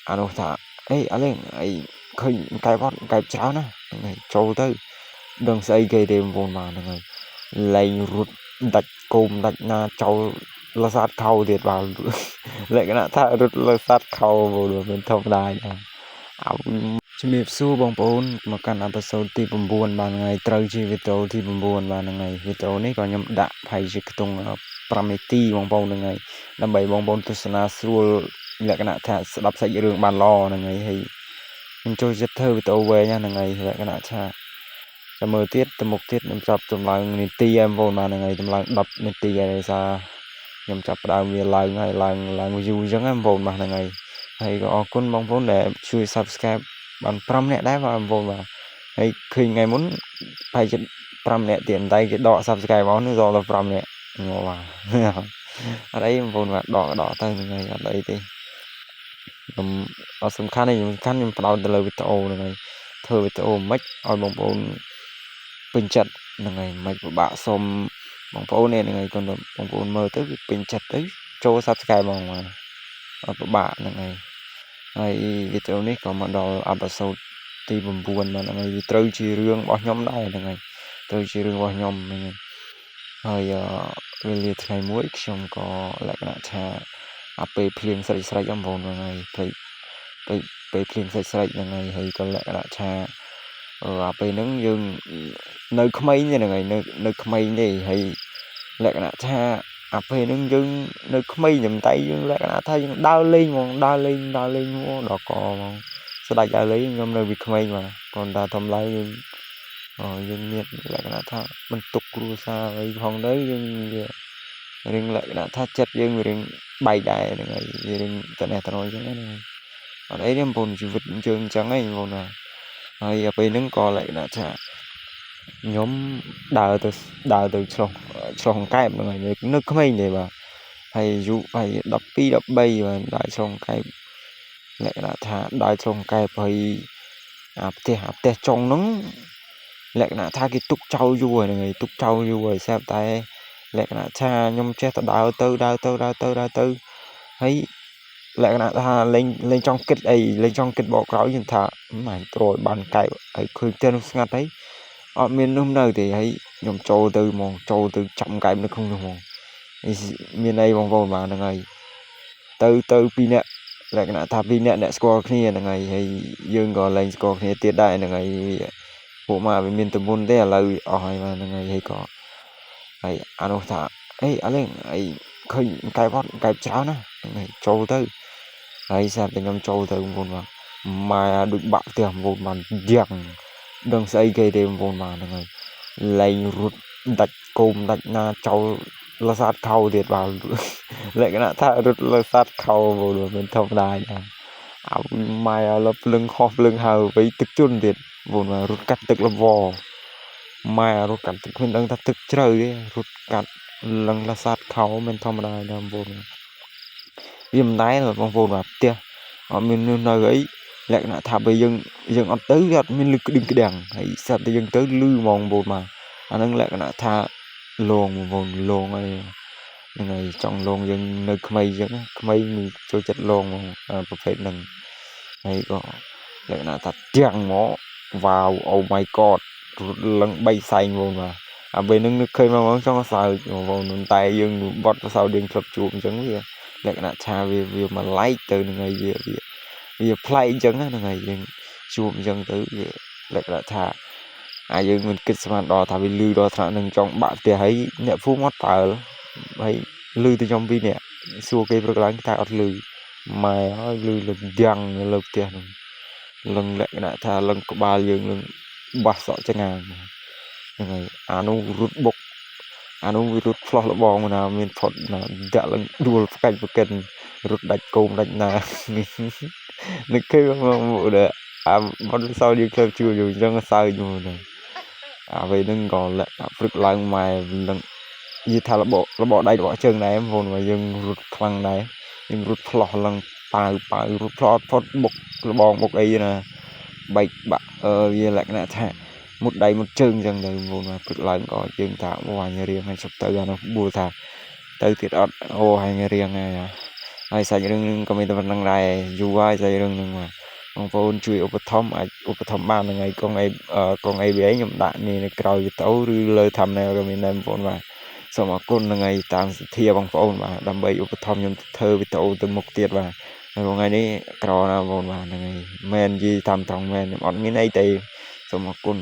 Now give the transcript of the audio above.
អានោះថាអីអលេងអីឃើញកែបអត់កែបច្រើនណាហ្នឹងហើយចូលទៅដឹងស្អីគេទេបងប្អូនបាទហ្នឹងហើយលែងរត់ដាច់គោមដាច់ណាចូលលសាតខោទៀតបាទលក្ខណៈថារត់លសាតខោបងប្អូនមិនធម្មតាណាអោជំរាបសួរបងប្អូនមកកាន់អេពីសូតទី9បាទថ្ងៃត្រូវជាវីដេអូទី9បាទហ្នឹងហើយវីដេអូនេះក៏ខ្ញុំដាក់ប្រហែលជាខ្ទង់5នាទីបងប្អូនហ្នឹងហើយដើម្បីបងប្អូនទស្សនាស្រួលលក្ខណៈថាស្ដាប់សាច់រឿងបានល្អហ្នឹងហើយខ្ញុំចូលចិត្តធ្វើវីដេអូវែងហ្នឹងហើយលក្ខណៈថាចាំមើលទៀតទៅមុខទៀតខ្ញុំចាប់ចម្លើយនាទីហើយបងប្អូនបាទហ្នឹងហើយចម្លើយ10នាទីហើយសារខ្ញុំចាប់ផ្ដើមវាឡើងហើយឡើង view អញ្ចឹងហ្នឹងបងប្អូនបាទហ្នឹងហើយក៏អរគុណបងប្អូនដែលជួយ subscribe បាន5នាក់ដែរបងប្អូនបាទហើយឃើញថ្ងៃមុនប្រហែលជា5នាក់ទៀតតែគេដក subscribe មកនោះដល់5នាក់មកបាទអត់អីបងប្អូនបាទដកទៅហ្នឹងហើយអត់អីទេខ្ញុំអត់សំខាន់ទេខ្ញុំផ្ដោតទៅលើវីដេអូហ្នឹងហើយធ្វើវីដេអូមិនឲ្យបងប្អូនពេញចិត្តហ្នឹងហើយមិនពិបាកសុំបងប្អូនហ្នឹងហើយគាត់បងប្អូនមើលទៅវាពេញចិត្តទៅចូល subscribe ហ្មងបាទអត់ពិបាកហ្នឹងហើយវីដេអូនេះក៏មកដល់អេពីសូតទី9បាទហ្នឹងហើយវាត្រូវជារឿងរបស់ខ្ញុំដែរហ្នឹងហើយត្រូវជារឿងរបស់ខ្ញុំហ្នឹងហើយវេលាថ្ងៃមួយខ្ញុំក៏លក្ខណៈថាពេលភ្លៀងស្រេចបងប្អូនហ្នឹងហើយពេលភ្លៀងស្រេចហ្នឹងហើយក៏លក្ខណៈថាពេលហ្នឹងយើងនៅក្មេងទេហ្នឹងហើយនៅក្មេងទេហើយលក្ខណៈថាពេលហ្នឹងយើងនៅក្មេងតែយើងលក្ខណៈថាយើងដើរលេងហ្មងដើរលេងមកដល់កហ្មងស្ដាច់ដើរលេងខ្ញុំនៅវាក្មេងបាទប៉ុន្តែធំឡើងយើងមានលក្ខណៈថាបន្ទុកគ្រួសារអីផងទៅយើងរឿងលក្ខណៈថាចិត្តយើងរឿងបែកដែរហ្នឹងហើយរឿងតនេះតនោះអញ្ចឹងហ្នឹងអត់អីទេបងប្អូនជីវិតយើងអញ្ចឹងហីបងប្អូនណាហើយពេលហ្នឹងក៏លក្ខណៈថាខ្ញុំដើរទៅឆ្លងកែបហ្នឹងហើយនៅក្មេងទេបាទហើយអាយុ12 13បាទដើរឆ្លងកែបលក្ខណៈថាដើរឆ្លងកែបហើយផ្ទះចុងហ្នឹងលក្ខណៈថាគេទុកចោលយូរហ្នឹងហើយទុកចោលយូរហើយស្រាប់តែលក្ខណៈថាខ្ញុំចេះតែដើរទៅហើយលក្ខណៈថាលេងចង់គិតអីលេងចង់គិតបកក្រោយខ្ញុំថាមិនត្រួយបានកែបហើយឃើញផ្ទះនោះស្ងាត់ហើយអត់មាននោះនៅទេហើយខ្ញុំចូលទៅហ្មងចូលទៅចាំកែបនៅក្នុងនោះហ្មងមានអីបងប្អូនបាទហ្នឹងហើយទៅ2នាក់លក្ខណៈថា2នាក់អ្នកស្គាល់គ្នាហ្នឹងហើយយើងក៏លែងស្គាល់គ្នាទៀតដែរហ្នឹងហើយពួកមកវាមានតែមុនទេឥឡូវអស់ហើយបាទហ្នឹងហើយក៏ហើយអានោះថាអីអលេងអីឃើញកែបអត់កែបច្រើនណាហ្នឹងហើយចូលទៅហើយស្រាប់តែខ្ញុំចូលទៅបងប្អូនបាទម៉ែដូចបាក់ផ្ទះបងប្អូនបានយ៉ាងដឹងស្អីគេទេបងប្អូនបាទហ្នឹងហើយលែងរត់ដាច់គោមដាច់ណាចូលលសាតខោទៀតបាទលក្ខណៈថារត់លសាតខោបងប្អូនមិនធម្មតាណាអើម៉ែឡភ្លឹងហោះភ្លឹងហើវិញទឹកជន់ទៀតបងប្អូនរត់កាត់ទឹកលវម៉ែរត់កាត់ទឹកមិនដឹងថាទឹកជ្រៅទេរត់កាត់លឹងលសាតខោមិនធម្មតាណាបងប្អូនវាមិនដែរបងប្អូនបាទផ្ទះអត់មាននៅអីលក្ខណៈថាបើយើងអត់ទៅវាអត់មានលឺក្តឹងក្តាំងហើយស្រាប់តែយើងទៅលឺហ្មងបងប្អូនបាទអាហ្នឹងលក្ខណៈថាលងបងប្អូនលងហើយហ្នឹងហើយចង់លងយើងនៅក្មេងអញ្ចឹងក្មេងចូលចិត្តលងប្រភេទហ្នឹងហើយក៏លក្ខណៈថាទាំងមកវ៉ាវអូ my god រត់លឹង3សែងបងបាទពេលហ្នឹងនឹកឃើញមកចង់សើចបងប្អូនតែយើងបត់ប្រសើរយើងធ្លាប់ជួបអញ្ចឹងវាលក្ខណៈថាវាមកឡែកទៅហ្នឹងហើយវាប្លែកអញ្ចឹងហ្នឹងហើយយើងជួបអញ្ចឹងទៅវាលក្ខណៈថាយើងមិនគិតស្មានដល់ថាវាលឺដល់ថ្នាក់នឹងចង់បាក់ផ្ទះហើយអ្នកភូមិអត់តើហើយលឺទៅខ្ញុំ2នាក់សួរគេព្រឹកឡើងតែអត់លឺម៉ែហើយលឺលឹងយ៉ាងលើផ្ទះហ្នឹងលឹងលក្ខណៈថាលឹងក្បាលយើងលឹងបាសសក់ចងាហ្នឹងហើយអានោះរត់បុកអានោះវារត់ផ្លោះលបងណាមានផុតណាដាក់ឡើងដួលផ្កាច់ប្រកិនរត់ដាច់គោមដាច់ណានឹកឃើញមកបាត់សោយើងឃើញជួយយើងអញ្ចឹងសើចមកហ្នឹងពេលហ្នឹងក៏ព្រឹកឡើងម៉ែលឹងនិយាយថារបកដៃរបកជើងដែរបងប្អូនមកយើងរត់ខ្លាំងដែរយើងរត់ផ្លោះឡើងប៉ាវរត់ផ្លោះផុតបុកលបងបុកអីណាបែកបាក់វាលក្ខណៈថាមុតដៃមុតជើងអញ្ចឹងទៅបងប្អូនព្រឹកឡើងក៏យើងថាអូអញរៀងហើយជប់ទៅអានោះបួលថាទៅទៀតអត់អូអញរៀងហើយ ហើយសាច់រឿងនឹងក៏មានតែប៉ុណ្្នឹងដែរយូរហើយសាច់រឿងនឹងបាទបងប្អូនជួយឧបត្ថម្ភអាចឧបត្ថម្ភបានហ្នឹងហើយកងអីកង ABA ខ្ញុំដាក់នេះនៅក្រោយវីដេអូឬលើ thumbnail ក៏មានដែរបងប្អូនបាទសូមអរគុណហ្នឹងហើយតាមសទ្ធាបងប្អូនបាទដើម្បីឧបត្ថម្ភខ្ញុំធ្វើវីដេអូទៅមុខទៀតបាទហើយថ្ងៃនេះក្រណាបងប្អូនបាទហ្នឹងហើយមែននិយាយតាមត្រង់មែនខ្ញុំអត់មានអីទេសូមអរគុណ